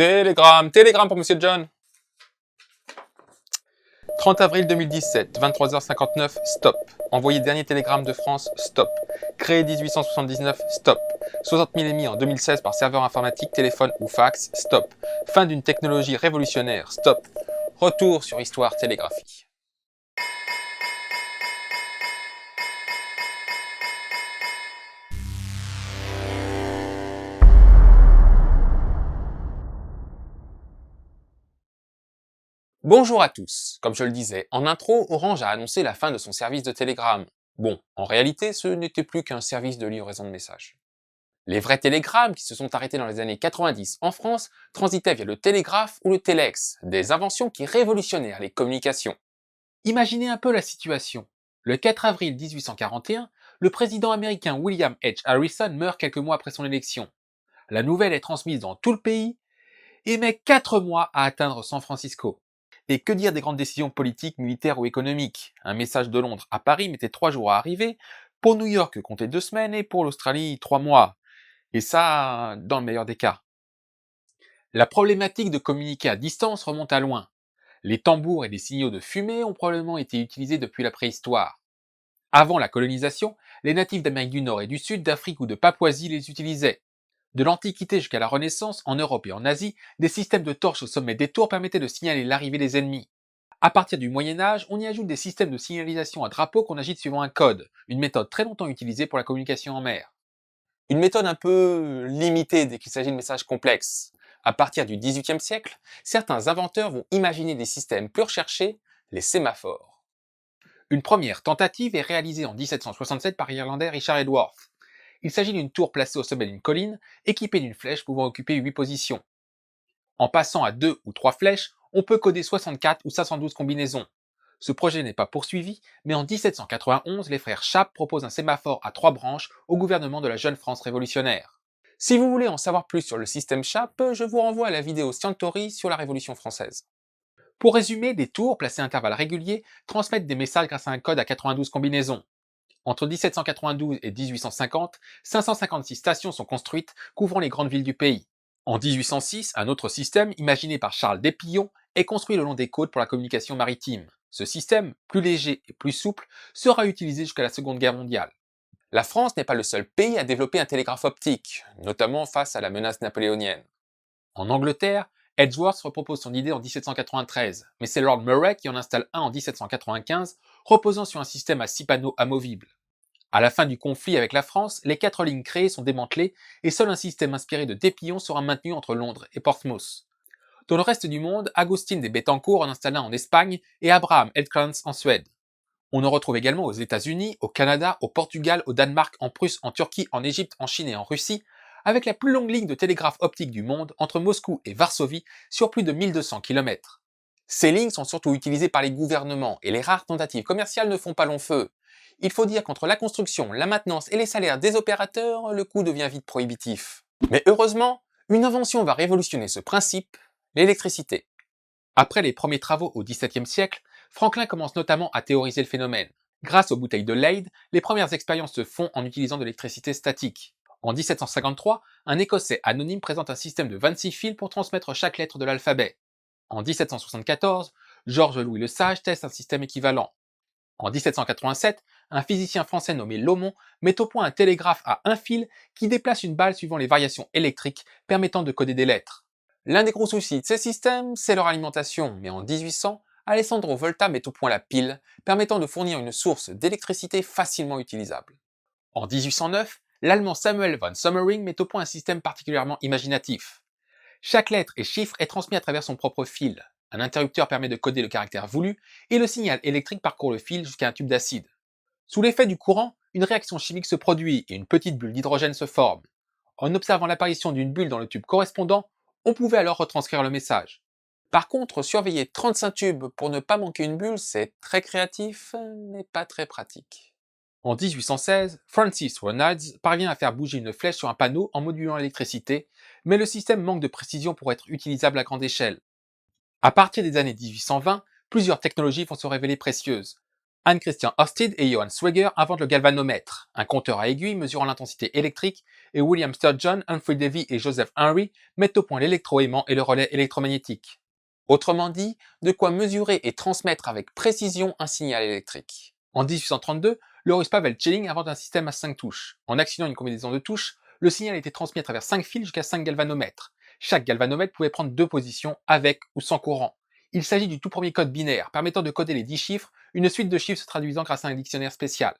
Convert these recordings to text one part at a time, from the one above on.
Télégramme pour Monsieur John. 30 avril 2017, 23h59, stop. Envoyé dernier télégramme de France, stop. Créé 1879, stop. 60 000 émis en 2016 par serveur informatique, téléphone ou fax, stop. Fin d'une technologie révolutionnaire, stop. Retour sur histoire télégraphique. Bonjour à tous. Comme je le disais, en intro, Orange a annoncé la fin de son service de télégramme. Bon, en réalité, ce n'était plus qu'un service de livraison de messages. Les vrais télégrammes qui se sont arrêtés dans les années 90 en France transitaient via le télégraphe ou le téléx, des inventions qui révolutionnèrent les communications. Imaginez un peu la situation. Le 4 avril 1841, le président américain William H. Harrison meurt quelques mois après son élection. La nouvelle est transmise dans tout le pays et met 4 mois à atteindre San Francisco. Et que dire des grandes décisions politiques, militaires ou économiques? Un message de Londres à Paris mettait 3 jours à arriver, pour New York comptait 2 semaines et pour l'Australie 3 mois. Et ça, dans le meilleur des cas. La problématique de communiquer à distance remonte à loin. Les tambours et les signaux de fumée ont probablement été utilisés depuis la préhistoire. Avant la colonisation, les natifs d'Amérique du Nord et du Sud, d'Afrique ou de Papouasie les utilisaient. De l'Antiquité jusqu'à la Renaissance, en Europe et en Asie, des systèmes de torches au sommet des tours permettaient de signaler l'arrivée des ennemis. À partir du Moyen-Âge, on y ajoute des systèmes de signalisation à drapeau qu'on agite suivant un code, une méthode très longtemps utilisée pour la communication en mer. Une méthode un peu limitée dès qu'il s'agit de messages complexes. À partir du XVIIIe siècle, certains inventeurs vont imaginer des systèmes plus recherchés, les sémaphores. Une première tentative est réalisée en 1767 par l'Irlandais Richard Edworth. Il s'agit d'une tour placée au sommet d'une colline, équipée d'une flèche pouvant occuper 8 positions. En passant à 2 ou 3 flèches, on peut coder 64 ou 512 combinaisons. Ce projet n'est pas poursuivi, mais en 1791, les frères Chappe proposent un sémaphore à 3 branches au gouvernement de la jeune France révolutionnaire. Si vous voulez en savoir plus sur le système Chappe, je vous renvoie à la vidéo Scientori sur la Révolution française. Pour résumer, des tours placées à intervalles réguliers transmettent des messages grâce à un code à 92 combinaisons. Entre 1792 et 1850, 556 stations sont construites couvrant les grandes villes du pays. En 1806, un autre système, imaginé par Charles Despillon, est construit le long des côtes pour la communication maritime. Ce système, plus léger et plus souple, sera utilisé jusqu'à la Seconde Guerre mondiale. La France n'est pas le seul pays à développer un télégraphe optique, notamment face à la menace napoléonienne. En Angleterre, Edgeworth repropose son idée en 1793, mais c'est Lord Murray qui en installe un en 1795, reposant sur un système à 6 panneaux amovibles. À la fin du conflit avec la France, les 4 lignes créées sont démantelées et seul un système inspiré de Despillon sera maintenu entre Londres et Portsmouth. Dans le reste du monde, Agustin de Bettencourt en installa un en Espagne et Abraham Edkrans en Suède. On en retrouve également aux États-Unis, au Canada, au Portugal, au Danemark, en Prusse, en Turquie, en Égypte, en Chine et en Russie, avec la plus longue ligne de télégraphe optique du monde entre Moscou et Varsovie sur plus de 1200 km. Ces lignes sont surtout utilisées par les gouvernements et les rares tentatives commerciales ne font pas long feu. Il faut dire qu'entre la construction, la maintenance et les salaires des opérateurs, le coût devient vite prohibitif. Mais heureusement, une invention va révolutionner ce principe, l'électricité. Après les premiers travaux au XVIIe siècle, Franklin commence notamment à théoriser le phénomène. Grâce aux bouteilles de Leyde, les premières expériences se font en utilisant de l'électricité statique. En 1753, un Écossais anonyme présente un système de 26 fils pour transmettre chaque lettre de l'alphabet. En 1774, Georges Louis Le Sage teste un système équivalent. En 1787, un physicien français nommé Lomont met au point un télégraphe à un fil qui déplace une balle suivant les variations électriques permettant de coder des lettres. L'un des gros soucis de ces systèmes, c'est leur alimentation, mais en 1800, Alessandro Volta met au point la pile, permettant de fournir une source d'électricité facilement utilisable. En 1809, l'Allemand Samuel von Sommering met au point un système particulièrement imaginatif. Chaque lettre et chiffre est transmis à travers son propre fil. Un interrupteur permet de coder le caractère voulu, et le signal électrique parcourt le fil jusqu'à un tube d'acide. Sous l'effet du courant, une réaction chimique se produit et une petite bulle d'hydrogène se forme. En observant l'apparition d'une bulle dans le tube correspondant, on pouvait alors retranscrire le message. Par contre, surveiller 35 tubes pour ne pas manquer une bulle, c'est très créatif, mais pas très pratique. En 1816, Francis Reynolds parvient à faire bouger une flèche sur un panneau en modulant l'électricité, mais le système manque de précision pour être utilisable à grande échelle. À partir des années 1820, plusieurs technologies vont se révéler précieuses. Hans Christian Ørsted et Johann Sweger inventent le galvanomètre, un compteur à aiguilles mesurant l'intensité électrique, et William Sturgeon, Humphrey Davy et Joseph Henry mettent au point l'électroaimant et le relais électromagnétique. Autrement dit, de quoi mesurer et transmettre avec précision un signal électrique. En 1832, le russe Pavel Cheling invente un système à 5 touches. En actionnant une combinaison de touches, le signal était transmis à travers 5 fils jusqu'à 5 galvanomètres. Chaque galvanomètre pouvait prendre 2 positions avec ou sans courant. Il s'agit du tout premier code binaire, permettant de coder les 10 chiffres, une suite de chiffres se traduisant grâce à un dictionnaire spécial.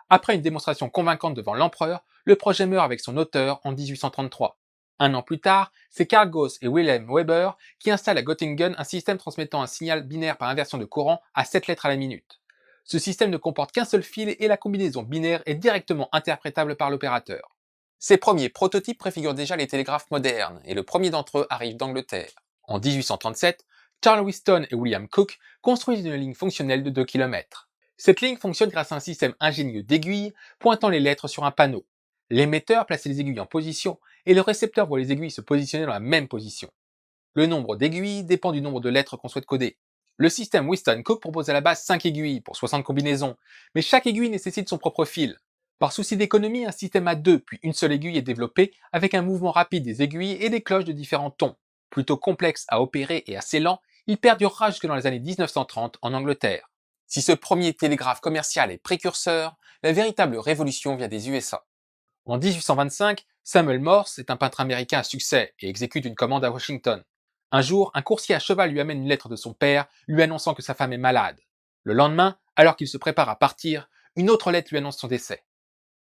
Après une démonstration convaincante devant l'empereur, le projet meurt avec son auteur en 1833. Un an plus tard, c'est Carl Gauss et Wilhelm Weber qui installent à Göttingen un système transmettant un signal binaire par inversion de courant à 7 lettres à la minute. Ce système ne comporte qu'un seul fil et la combinaison binaire est directement interprétable par l'opérateur. Ces premiers prototypes préfigurent déjà les télégraphes modernes, et le premier d'entre eux arrive d'Angleterre. En 1837, Charles Whiston et William Cooke construisent une ligne fonctionnelle de 2 km. Cette ligne fonctionne grâce à un système ingénieux d'aiguilles pointant les lettres sur un panneau. L'émetteur place les aiguilles en position et le récepteur voit les aiguilles se positionner dans la même position. Le nombre d'aiguilles dépend du nombre de lettres qu'on souhaite coder. Le système Whiston-Cooke propose à la base 5 aiguilles pour 60 combinaisons, mais chaque aiguille nécessite son propre fil. Par souci d'économie, un système à 2 puis une seule aiguille est développé avec un mouvement rapide des aiguilles et des cloches de différents tons. Plutôt complexe à opérer et assez lent, il perdurera jusque dans les années 1930 en Angleterre. Si ce premier télégraphe commercial est précurseur, la véritable révolution vient des USA. En 1825, Samuel Morse est un peintre américain à succès et exécute une commande à Washington. Un jour, un coursier à cheval lui amène une lettre de son père lui annonçant que sa femme est malade. Le lendemain, alors qu'il se prépare à partir, une autre lettre lui annonce son décès.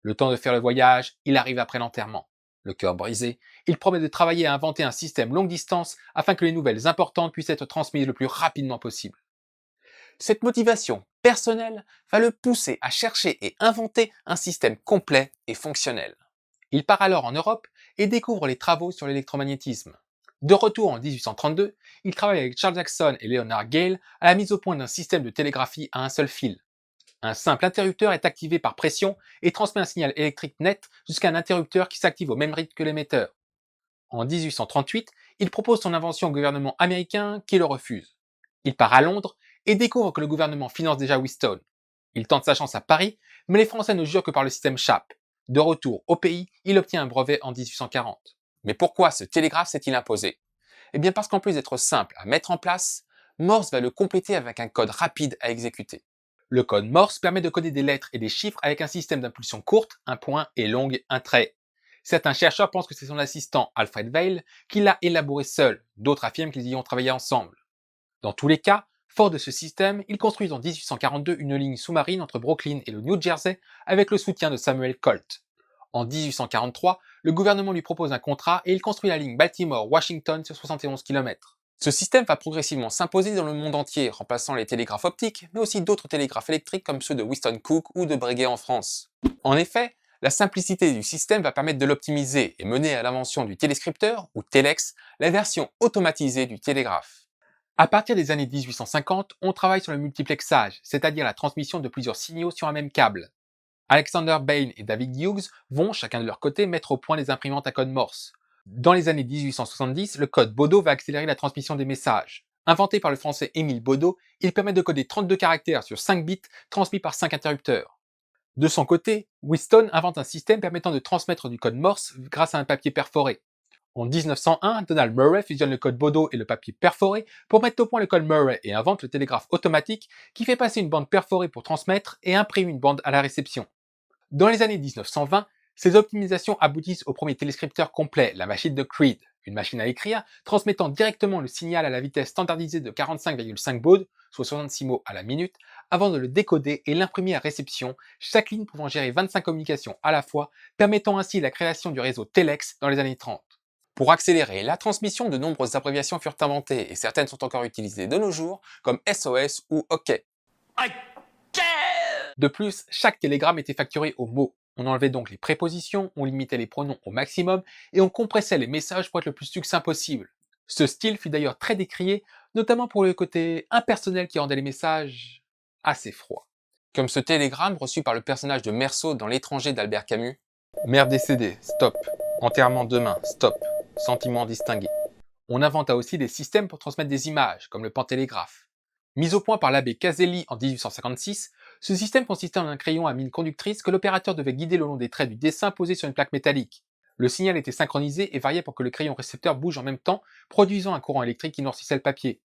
Le temps de faire le voyage, il arrive après l'enterrement. Le cœur brisé, il promet de travailler à inventer un système longue distance afin que les nouvelles importantes puissent être transmises le plus rapidement possible. Cette motivation personnelle va le pousser à chercher et inventer un système complet et fonctionnel. Il part alors en Europe et découvre les travaux sur l'électromagnétisme. De retour en 1832, il travaille avec Charles Jackson et Leonard Gale à la mise au point d'un système de télégraphie à un seul fil. Un simple interrupteur est activé par pression et transmet un signal électrique net jusqu'à un interrupteur qui s'active au même rythme que l'émetteur. En 1838, il propose son invention au gouvernement américain qui le refuse. Il part à Londres et découvre que le gouvernement finance déjà Whiston. Il tente sa chance à Paris, mais les Français ne jurent que par le système Schaap. De retour au pays, il obtient un brevet en 1840. Mais pourquoi ce télégraphe s'est-il imposé? Eh bien parce qu'en plus d'être simple à mettre en place, Morse va le compléter avec un code rapide à exécuter. Le code Morse permet de coder des lettres et des chiffres avec un système d'impulsion courte, un point, et longue, un trait. Certains chercheurs pensent que c'est son assistant, Alfred Vail, qui l'a élaboré seul, d'autres affirment qu'ils y ont travaillé ensemble. Dans tous les cas, fort de ce système, ils construisent en 1842 une ligne sous-marine entre Brooklyn et le New Jersey avec le soutien de Samuel Colt. En 1843, le gouvernement lui propose un contrat et il construit la ligne Baltimore-Washington sur 71 km. Ce système va progressivement s'imposer dans le monde entier, remplaçant les télégraphes optiques, mais aussi d'autres télégraphes électriques comme ceux de Whiston-Cooke ou de Breguet en France. En effet, la simplicité du système va permettre de l'optimiser et mener à l'invention du téléscripteur, ou téléx, la version automatisée du télégraphe. À partir des années 1850, on travaille sur le multiplexage, c'est-à-dire la transmission de plusieurs signaux sur un même câble. Alexander Bain et David Hughes vont, chacun de leur côté, mettre au point des imprimantes à code Morse. Dans les années 1870, le code Baudot va accélérer la transmission des messages. Inventé par le français Émile Baudot, il permet de coder 32 caractères sur 5 bits transmis par 5 interrupteurs. De son côté, Whiston invente un système permettant de transmettre du code Morse grâce à un papier perforé. En 1901, Donald Murray fusionne le code Baudot et le papier perforé pour mettre au point le code Murray et invente le télégraphe automatique qui fait passer une bande perforée pour transmettre et imprime une bande à la réception. Dans les années 1920, ces optimisations aboutissent au premier téléscripteur complet, la machine de Creed, une machine à écrire transmettant directement le signal à la vitesse standardisée de 45,5 bauds, soit 66 mots à la minute, avant de le décoder et l'imprimer à réception, chaque ligne pouvant gérer 25 communications à la fois, permettant ainsi la création du réseau Telex dans les années 30. Pour accélérer la transmission, de nombreuses abréviations furent inventées et certaines sont encore utilisées de nos jours, comme SOS ou OK. De plus, chaque télégramme était facturé au mot. On enlevait donc les prépositions, on limitait les pronoms au maximum et on compressait les messages pour être le plus succinct possible. Ce style fut d'ailleurs très décrié, notamment pour le côté impersonnel qui rendait les messages assez froids. Comme ce télégramme reçu par le personnage de Meursault dans L'étranger d'Albert Camus. Mère décédée, stop. Enterrement demain, stop. Sentiment distingué. On inventa aussi des systèmes pour transmettre des images, comme le pantélégraphe. Mis au point par l'abbé Caselli en 1856, Ce système consistait en un crayon à mine conductrice que l'opérateur devait guider le long des traits du dessin posés sur une plaque métallique. Le signal était synchronisé et variait pour que le crayon récepteur bouge en même temps, produisant un courant électrique qui noircissait le papier.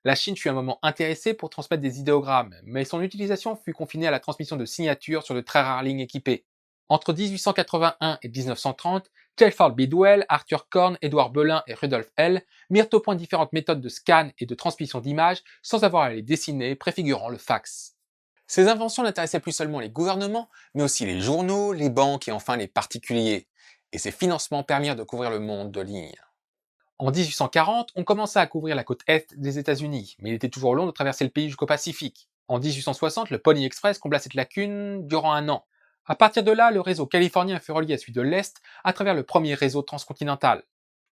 La Chine fut un moment intéressée pour transmettre des idéogrammes, mais son utilisation fut confinée à la transmission de signatures sur de très rares lignes équipées. Entre 1881 et 1930, Telford Bidwell, Arthur Korn, Édouard Belin et Rudolf Hell mirent au point différentes méthodes de scan et de transmission d'images sans avoir à les dessiner, préfigurant le fax. Ces inventions n'intéressaient plus seulement les gouvernements, mais aussi les journaux, les banques et enfin les particuliers. Et ces financements permirent de couvrir le monde de ligne. En 1840, on commença à couvrir la côte est des États-Unis, mais il était toujours long de traverser le pays jusqu'au Pacifique. En 1860, le Pony Express combla cette lacune durant un an. À partir de là, le réseau californien fut relié à celui de l'Est à travers le premier réseau transcontinental.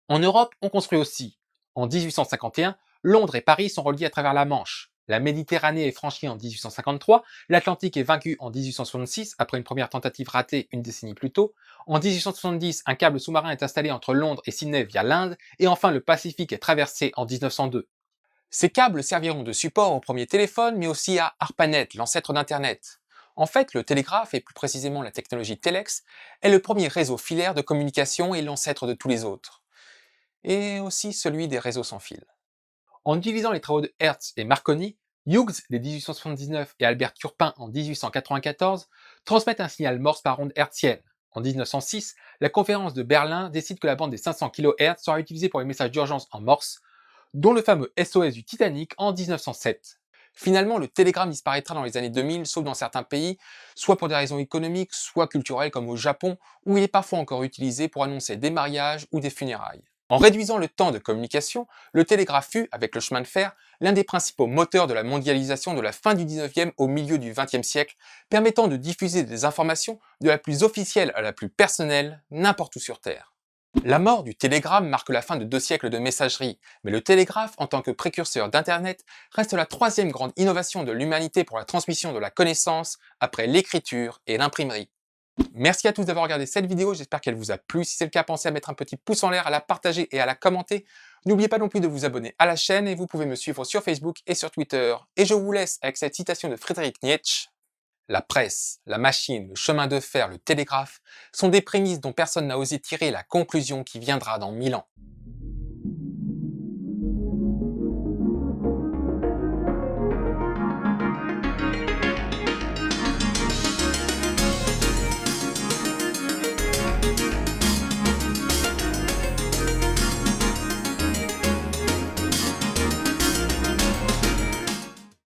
En Europe, on construit aussi. En 1851, Londres et Paris sont reliés à travers la Manche. La Méditerranée est franchie en 1853, l'Atlantique est vaincu en 1866 après une première tentative ratée une décennie plus tôt. En 1870, un câble sous-marin est installé entre Londres et Sydney via l'Inde, et enfin le Pacifique est traversé en 1902. Ces câbles serviront de support au premier téléphone, mais aussi à ARPANET, l'ancêtre d'Internet. En fait, le télégraphe, et plus précisément la technologie Telex, est le premier réseau filaire de communication et l'ancêtre de tous les autres. Et aussi celui des réseaux sans fil. En utilisant les travaux de Hertz et Marconi, Hughes dès 1879 et Albert Turpin en 1894 transmettent un signal Morse par onde hertzienne. En 1906, la conférence de Berlin décide que la bande des 500 kHz sera utilisée pour les messages d'urgence en Morse, dont le fameux SOS du Titanic en 1907. Finalement, le télégramme disparaîtra dans les années 2000, sauf dans certains pays, soit pour des raisons économiques, soit culturelles comme au Japon, où il est parfois encore utilisé pour annoncer des mariages ou des funérailles. En réduisant le temps de communication, le télégraphe fut, avec le chemin de fer, l'un des principaux moteurs de la mondialisation de la fin du 19e au milieu du 20e siècle, permettant de diffuser des informations de la plus officielle à la plus personnelle, n'importe où sur Terre. La mort du télégramme marque la fin de 2 siècles de messagerie, mais le télégraphe, en tant que précurseur d'Internet, reste la troisième grande innovation de l'humanité pour la transmission de la connaissance, après l'écriture et l'imprimerie. Merci à tous d'avoir regardé cette vidéo, j'espère qu'elle vous a plu. Si c'est le cas, pensez à mettre un petit pouce en l'air, à la partager et à la commenter. N'oubliez pas non plus de vous abonner à la chaîne et vous pouvez me suivre sur Facebook et sur Twitter. Et je vous laisse avec cette citation de Friedrich Nietzsche. La presse, la machine, le chemin de fer, le télégraphe sont des prémices dont personne n'a osé tirer la conclusion qui viendra dans 1000 ans.